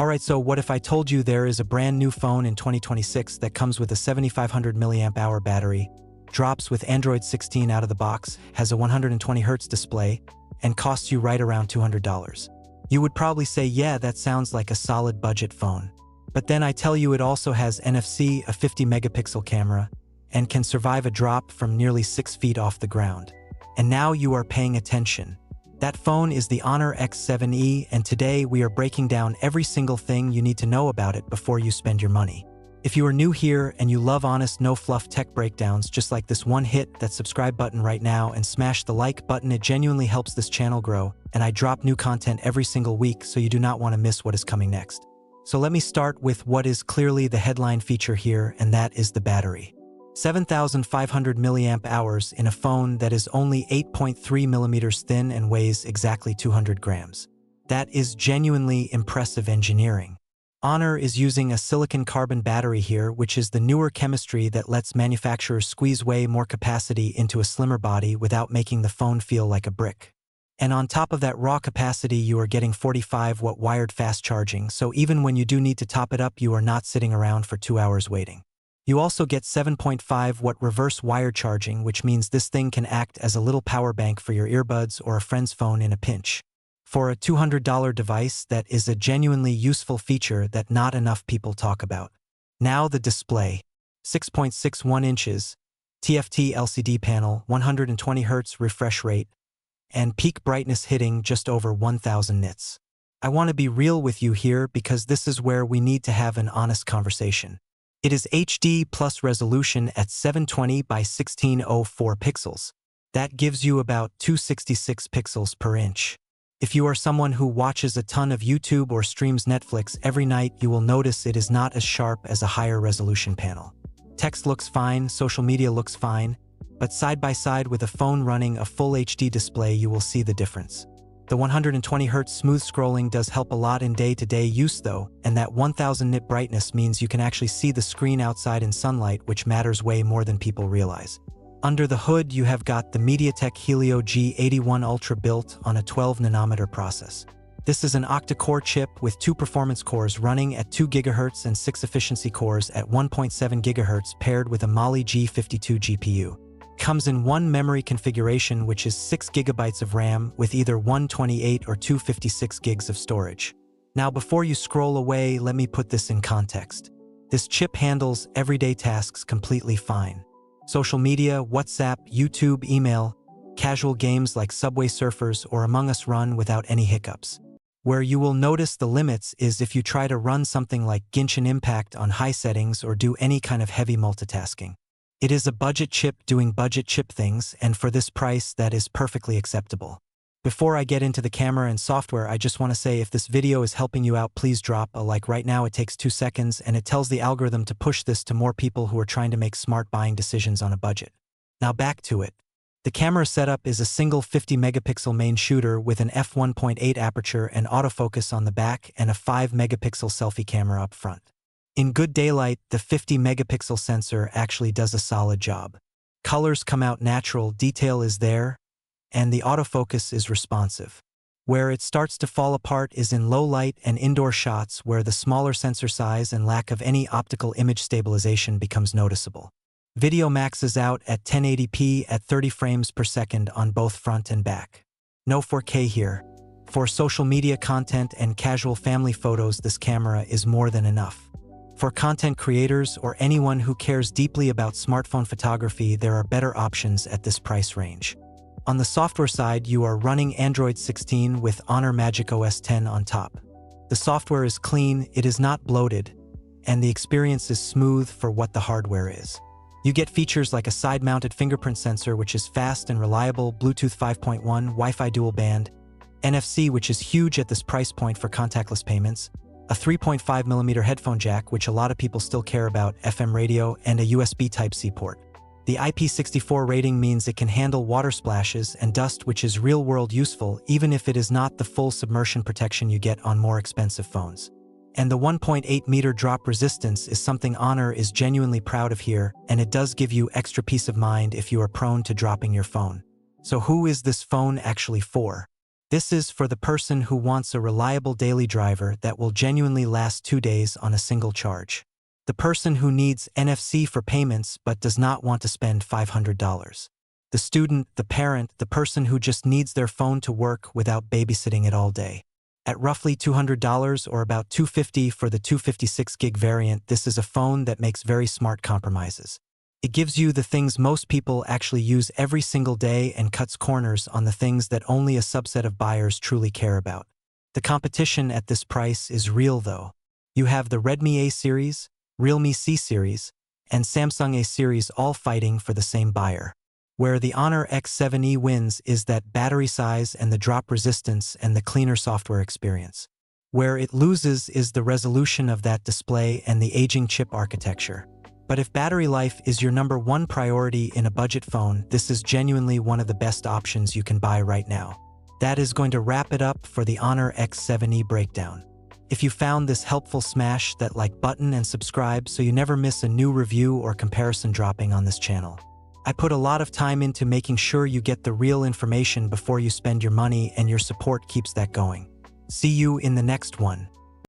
Alright, so what if I told you there is a brand new phone in 2026 that comes with a 7500 mAh battery, drops with Android 16 out of the box, has a 120Hz display, and costs you right around $200? You would probably say, yeah, that sounds like a solid budget phone. But then I tell you it also has NFC, a 50-megapixel camera, and can survive a drop from nearly 6 feet off the ground. And now you are paying attention. That phone is the Honor X7e, and today we are breaking down every single thing you need to know about it before you spend your money. If you are new here and you love honest, no-fluff tech breakdowns just like this one, hit that subscribe button right now and smash the like button. It genuinely helps this channel grow, and I drop new content every single week, so you do not want to miss what is coming next. So let me start with what is clearly the headline feature here, and that is the battery. 7,500 mAh in a phone that is only 8.3 millimeters thin and weighs exactly 200 grams. That is genuinely impressive engineering. Honor is using a silicon-carbon battery here, which is the newer chemistry that lets manufacturers squeeze way more capacity into a slimmer body without making the phone feel like a brick. And on top of that raw capacity, you are getting 45-watt wired fast charging, so even when you do need to top it up, you are not sitting around for 2 hours waiting. You also get 7.5-watt reverse wire charging, which means this thing can act as a little power bank for your earbuds or a friend's phone in a pinch. For a $200 device, that is a genuinely useful feature that not enough people talk about. Now the display. 6.61 inches, TFT LCD panel, 120Hz refresh rate, and peak brightness hitting just over 1000 nits. I want to be real with you here because this is where we need to have an honest conversation. It is HD plus resolution at 720 by 1604 pixels. That gives you about 266 pixels per inch. If you are someone who watches a ton of YouTube or streams Netflix every night, you will notice it is not as sharp as a higher resolution panel. Text looks fine, social media looks fine, but side by side with a phone running a full HD display, you will see the difference. The 120Hz smooth scrolling does help a lot in day-to-day use though, and that 1000 nit brightness means you can actually see the screen outside in sunlight, which matters way more than people realize. Under the hood, you have got the Mediatek Helio G81 Ultra built on a 12nm process. This is an octa-core chip with 2 performance cores running at 2 GHz and 6 efficiency cores at 1.7 GHz paired with a Mali G52 GPU. Comes in one memory configuration, which is 6 GB of RAM with either 128 or 256 gigs of storage. Now before you scroll away, let me put this in context. This chip handles everyday tasks completely fine. Social media, WhatsApp, YouTube, email, casual games like Subway Surfers or Among Us run without any hiccups. Where you will notice the limits is if you try to run something like Genshin Impact on high settings or do any kind of heavy multitasking. It is a budget chip doing budget chip things, and for this price, that is perfectly acceptable. Before I get into the camera and software, I just want to say if this video is helping you out, please drop a like right now. It takes 2 seconds, and it tells the algorithm to push this to more people who are trying to make smart buying decisions on a budget. Now back to it. The camera setup is a single 50-megapixel main shooter with an f1.8 aperture and autofocus on the back and a 5-megapixel selfie camera up front. In good daylight, the 50-megapixel sensor actually does a solid job. Colors come out natural, detail is there, and the autofocus is responsive. Where it starts to fall apart is in low light and indoor shots, where the smaller sensor size and lack of any optical image stabilization becomes noticeable. Video maxes out at 1080p at 30 frames per second on both front and back. No 4K here. For social media content and casual family photos, this camera is more than enough. For content creators or anyone who cares deeply about smartphone photography, there are better options at this price range. On the software side, you are running Android 16 with Honor Magic OS 10 on top. The software is clean, it is not bloated, and the experience is smooth for what the hardware is. You get features like a side-mounted fingerprint sensor, which is fast and reliable, Bluetooth 5.1, Wi-Fi dual band, NFC, which is huge at this price point for contactless payments, a 3.5mm headphone jack, which a lot of people still care about, FM radio, and a USB Type-C port. The IP64 rating means it can handle water splashes and dust, which is real-world useful, even if it is not the full submersion protection you get on more expensive phones. And the 1.8-meter drop resistance is something Honor is genuinely proud of here, and it does give you extra peace of mind if you are prone to dropping your phone. So who is this phone actually for? This is for the person who wants a reliable daily driver that will genuinely last 2 days on a single charge. The person who needs NFC for payments but does not want to spend $500. The student, the parent, the person who just needs their phone to work without babysitting it all day. At roughly $200 or about $250 for the 256 gig variant, this is a phone that makes very smart compromises. It gives you the things most people actually use every single day and cuts corners on the things that only a subset of buyers truly care about. The competition at this price is real though. You have the Redmi A series, Realme C series, and Samsung A series all fighting for the same buyer. Where the Honor X7e wins is that battery size and the drop resistance and the cleaner software experience. Where it loses is the resolution of that display and the aging chip architecture. But if battery life is your #1 priority in a budget phone, this is genuinely one of the best options you can buy right now. That is going to wrap it up for the Honor X7e breakdown. If you found this helpful, smash that like button and subscribe so you never miss a new review or comparison dropping on this channel. I put a lot of time into making sure you get the real information before you spend your money, and your support keeps that going. See you in the next one.